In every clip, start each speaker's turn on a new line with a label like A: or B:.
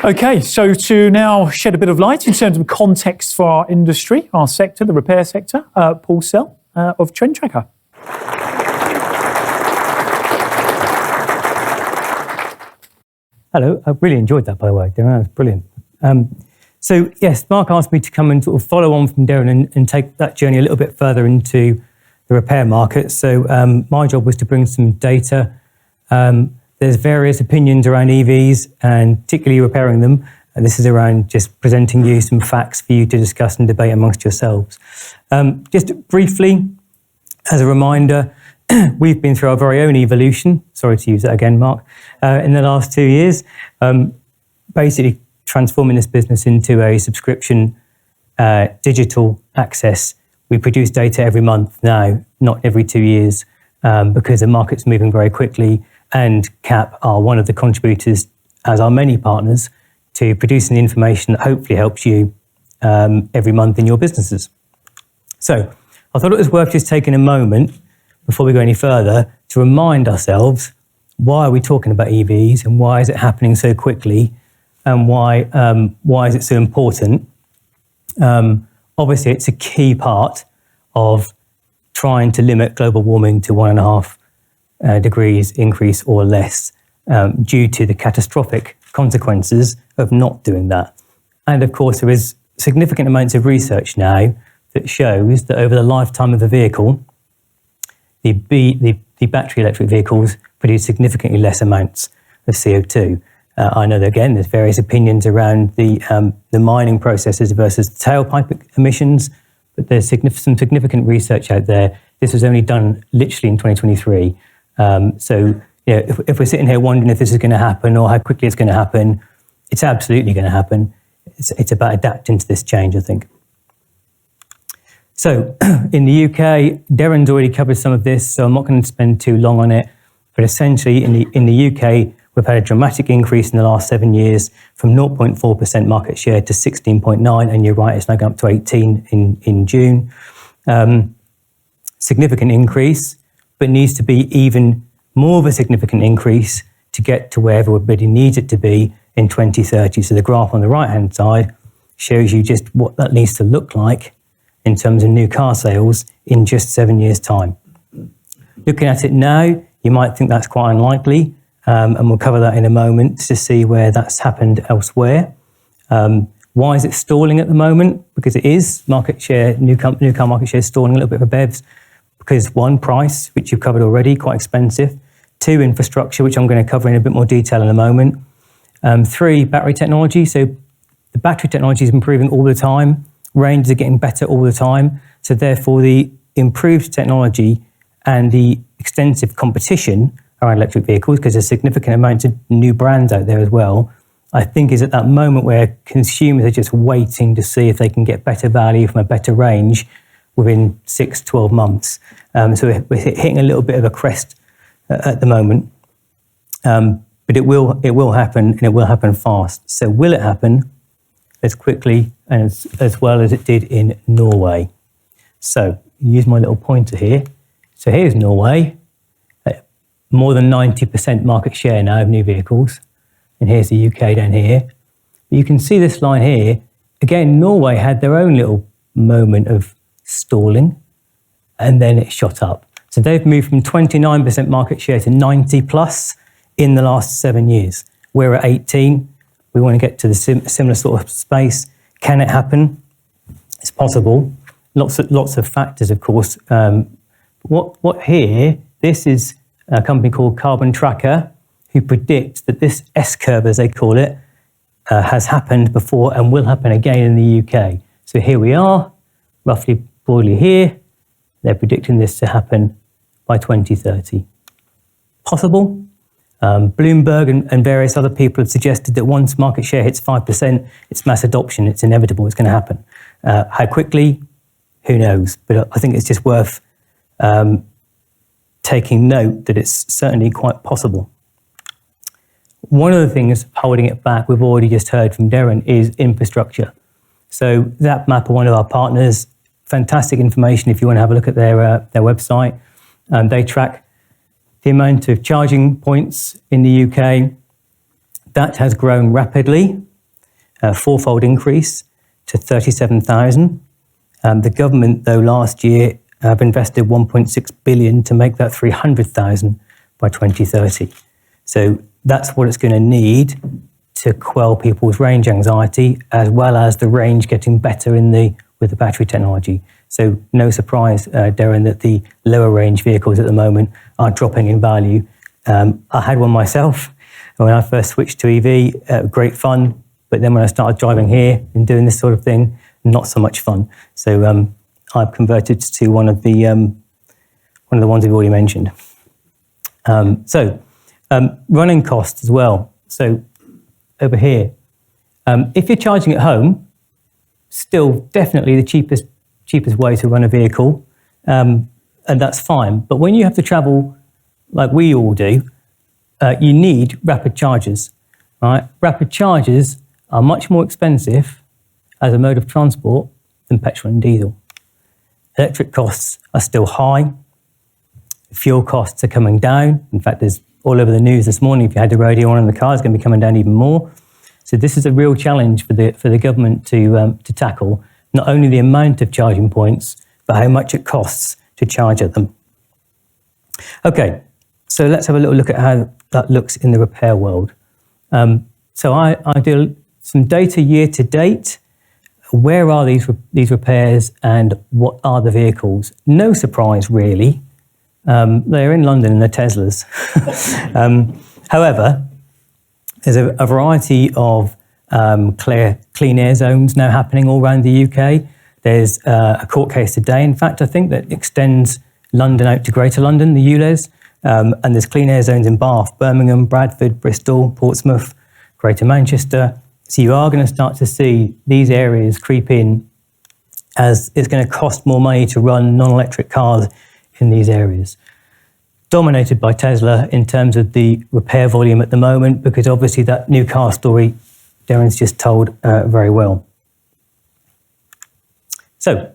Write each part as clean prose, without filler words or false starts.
A: Okay, so to now shed a bit of light in terms of context for our industry, our sector, the repair sector, Paul Sell of Trend Tracker.
B: Hello, I really enjoyed that, by the way, Darren, that was brilliant. So yes, Mark asked me to come and sort of follow on from Darren and take that journey a little bit further into the repair market. So my job was to bring some data. There's various opinions around EVs and particularly repairing them. And this is around just presenting you some facts for you to discuss and debate amongst yourselves. Just briefly, as a reminder, we've been through our very own evolution. Sorry to use that again, Mark. In the last 2 years, basically transforming this business into a subscription digital access. We produce data every month now, not every 2 years, because the market's moving very quickly, and CAP are one of the contributors, as are many partners, to producing the information that hopefully helps you every month in your businesses. So I thought it was worth just taking a moment before we go any further to remind ourselves, why are we talking about EVs and why is it happening so quickly, and why is it so important? Obviously, it's a key part of trying to limit global warming to 1.5 degrees increase or less, due to the catastrophic consequences of not doing that. And of course, there is significant amounts of research now that shows that over the lifetime of the vehicle, the battery electric vehicles produce significantly less amounts of CO2. I know that, again, there's various opinions around the mining processes versus the tailpipe emissions, but there's some significant research out there. This was only done literally in 2023. So, if we're sitting here wondering if this is going to happen or how quickly it's going to happen, it's absolutely going to happen. It's about adapting to this change, I think. So, in the UK, Darren's already covered some of this, so I'm not going to spend too long on it. But essentially, in the UK, we've had a dramatic increase in the last 7 years from 0.4% market share to 16.9%, and you're right, it's now going up to 18% in June. Significant increase, but needs to be even more of a significant increase to get to where everybody needs it to be in 2030. So the graph on the right-hand side shows you just what that needs to look like in terms of new car sales in just 7 years' time. Looking at it now, you might think that's quite unlikely, and we'll cover that in a moment to see where that's happened elsewhere. Why is it stalling at the moment? Because it is market share, new car market share is stalling a little bit for BEVs. Because one, price, which you've covered already, quite expensive. 2, infrastructure, which I'm going to cover in a bit more detail in a moment. 3, battery technology. So the battery technology is improving all the time. Ranges are getting better all the time. So therefore, the improved technology and the extensive competition around electric vehicles, because there's significant amounts of new brands out there as well, I think is at that moment where consumers are just waiting to see if they can get better value from a better range within 6-12 months. So we're hitting a little bit of a crest at the moment. But it will happen, and it will happen fast. So will it happen as quickly and as well as it did in Norway? So use my little pointer here. So here's Norway, more than 90% market share now of new vehicles. And here's the UK down here. But you can see this line here. Again, Norway had their own little moment of stalling, and then it shot up. So they've moved from 29% market share to 90 plus in the last 7 years. We're at 18. We want to get to the similar sort of space. Can it happen? It's possible. Lots of factors, of course. What here? This is a company called Carbon Tracker, who predict that this S-curve, as they call it, has happened before and will happen again in the UK. So here we are, roughly broadly here. They're predicting this to happen by 2030. Possible. Bloomberg and various other people have suggested that once market share hits 5%, it's mass adoption. It's inevitable. It's going to happen. How quickly? Who knows? But I think it's just worth taking note that it's certainly quite possible. One of the things holding it back, we've already just heard from Darren, is infrastructure. So ZapMap are one of our partners. Fantastic information if you want to have a look at their website. They track the amount of charging points in the UK. That has grown rapidly a fourfold increase to 37,000. The government, though, last year have invested 1.6 billion to make that 300,000 by 2030. So that's what it's going to need to quell people's range anxiety, as well as the range getting better with the battery technology. So no surprise, Darren, that the lower range vehicles at the moment are dropping in value. I had one myself when I first switched to EV, great fun. But then when I started driving here and doing this sort of thing, not so much fun. So I've converted to one of the ones we've already mentioned. Running costs as well. So over here, if you're charging at home, still definitely the cheapest way to run a vehicle, and that's fine. But when you have to travel like we all do, you need rapid chargers, right? Rapid chargers are much more expensive as a mode of transport than petrol and diesel. Electric costs are still high. Fuel costs are coming down. In fact, there's all over the news this morning, if you had the radio on in the car, it's going to be coming down even more. So this is a real challenge for the government to tackle, not only the amount of charging points, but how much it costs to charge at them. Okay, so let's have a little look at how that looks in the repair world. So I do some data year to date. Where are these repairs and what are the vehicles? No surprise, really. They're in London and they're Teslas. However, there's a variety of clean air zones now happening all around the UK. There's a court case today, in fact, I think, that extends London out to Greater London, the ULEZ. And there's clean air zones in Bath, Birmingham, Bradford, Bristol, Portsmouth, Greater Manchester. So you are going to start to see these areas creep in, as it's going to cost more money to run non-electric cars in these areas. Dominated by Tesla in terms of the repair volume at the moment, because obviously that new car story Darren's just told very well. So,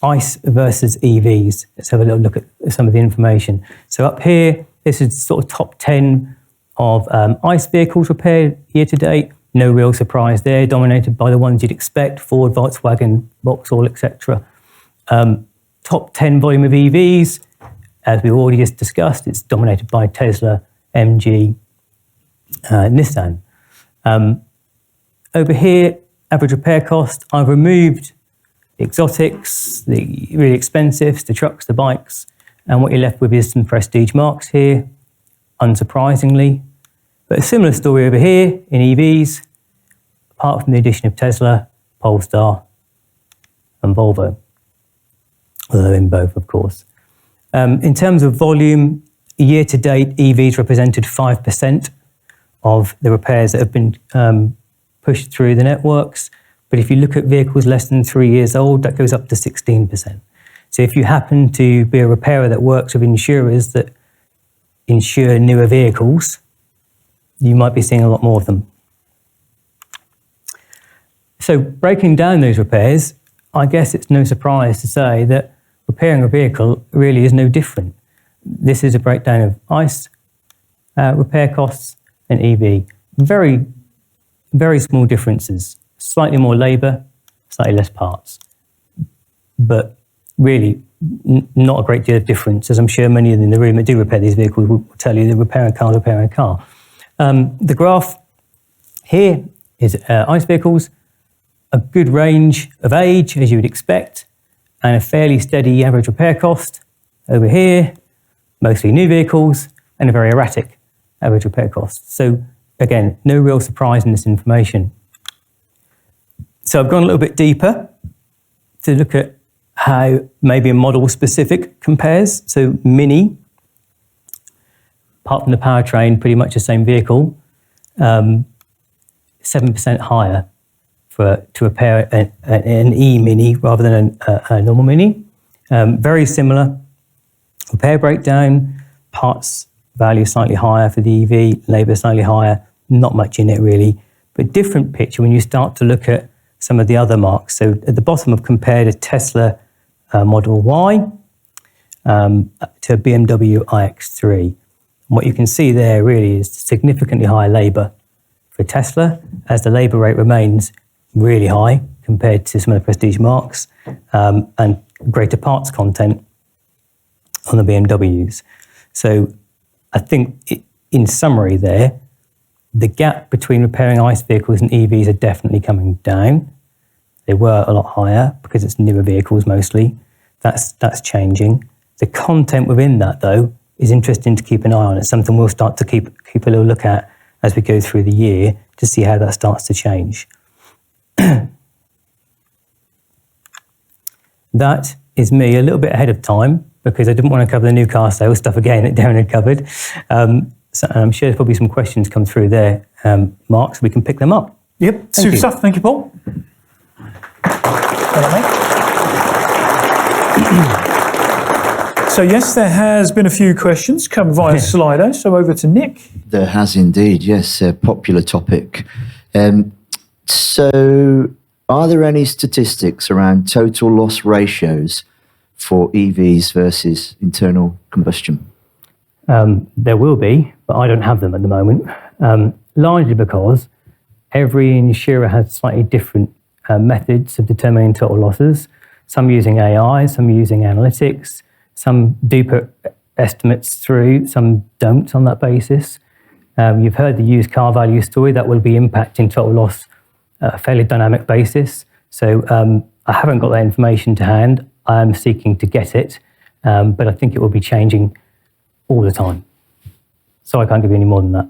B: ICE versus EVs. Let's have a little look at some of the information. So up here, this is sort of top 10 of ICE vehicles repaired year to date. No real surprise there, dominated by the ones you'd expect, Ford, Volkswagen, Vauxhall, etc. Top 10 volume of EVs, as we already just discussed, it's dominated by Tesla, MG, Nissan. Over here, average repair cost, I've removed the exotics, the really expensives, the trucks, the bikes, and what you're left with is some prestige marques here, unsurprisingly. But a similar story over here in EVs, apart from the addition of Tesla, Polestar, and Volvo. Although in both, of course. In terms of volume, year to date, EVs represented 5% of the repairs that have been pushed through the networks. But if you look at vehicles less than 3 years old, that goes up to 16%. So if you happen to be a repairer that works with insurers that insure newer vehicles, you might be seeing a lot more of them. So breaking down those repairs, I guess it's no surprise to say that repairing a vehicle really is no different. This is a breakdown of ICE repair costs and EV. Very, very small differences. Slightly more labour, slightly less parts. But really, not a great deal of difference, as I'm sure many in the room that do repair these vehicles will tell you that repairing a car. The graph here is ICE vehicles, a good range of age, as you would expect, and a fairly steady average repair cost. Over here, mostly new vehicles, and a very erratic average repair cost. So again, no real surprise in this information. So I've gone a little bit deeper to look at how maybe a model specific compares. So Mini, apart from the powertrain, pretty much the same vehicle, 7% higher to repair an E-Mini rather than a normal Mini. Very similar repair breakdown, parts value slightly higher for the EV, labour slightly higher, not much in it really, but different picture when you start to look at some of the other marques. So at the bottom I've compared a Tesla Model Y to a BMW iX3. And what you can see there really is significantly higher labour for Tesla, as the labour rate remains really high compared to some of the prestige marques, and greater parts content on the BMWs. So I think in summary there, the gap between repairing ICE vehicles and EVs are definitely coming down. They were a lot higher because it's newer vehicles mostly. That's changing. The content within that, though, is interesting to keep an eye on. It's something we'll start to keep a little look at as we go through the year to see how that starts to change. That is me a little bit ahead of time because I didn't want to cover the new car sales stuff again that Darren had covered. So I'm sure there's probably some questions come through there, Mark, so we can pick them up.
A: Yep, super stuff. Thank you, Paul. So yes, there has been a few questions come via Slido. So over to Nick.
C: There has indeed, yes, a popular topic. So are there any statistics around total loss ratios for EVs versus internal combustion?
B: There will be, but I don't have them at the moment, largely because every insurer has slightly different methods of determining total losses. Some using AI, some using analytics, some do put estimates through, some don't on that basis. You've heard the used car value story. That will be impacting total loss at a fairly dynamic basis. So I haven't got that information to hand. I am seeking to get it, but I think it will be changing all the time. So I can't give you any more than that.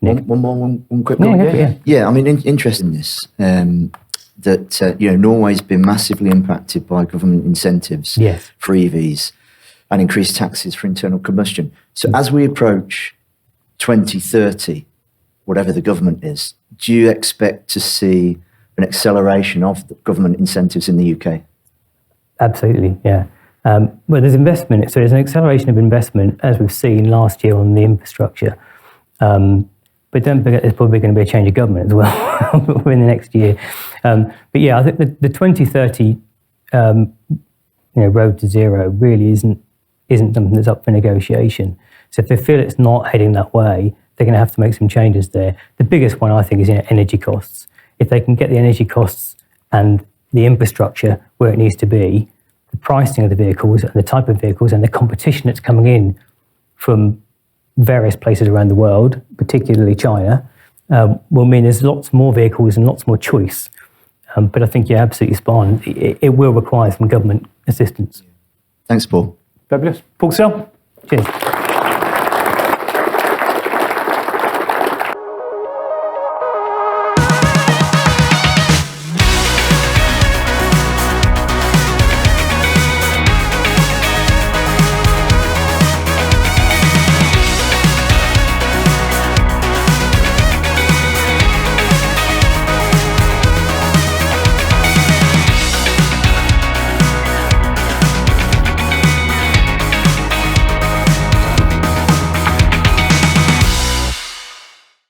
B: Nick?
C: One quick
B: No,
C: one. Yeah, I mean, interested in this, that Norway's been massively impacted by government incentives for EVs and increased taxes for internal combustion. So as we approach 2030, whatever the government is, do you expect to see an acceleration of the government incentives in the UK?
B: Absolutely, yeah. Well, there's investment. So there's an acceleration of investment, as we've seen last year on the infrastructure. But don't forget, there's probably going to be a change of government as well within the next year. But yeah, I think the 2030 road to zero really isn't something that's up for negotiation. So if they feel it's not heading that way, they're going to have to make some changes there. The biggest one, I think, is energy costs. If they can get the energy costs and the infrastructure where it needs to be, the pricing of the vehicles and the type of vehicles and the competition that's coming in from various places around the world, particularly China, will mean there's lots more vehicles and lots more choice. But I think you're absolutely spot on. It will require some government assistance.
C: Thanks, Paul.
A: Fabulous. Paul Sell.
B: Cheers.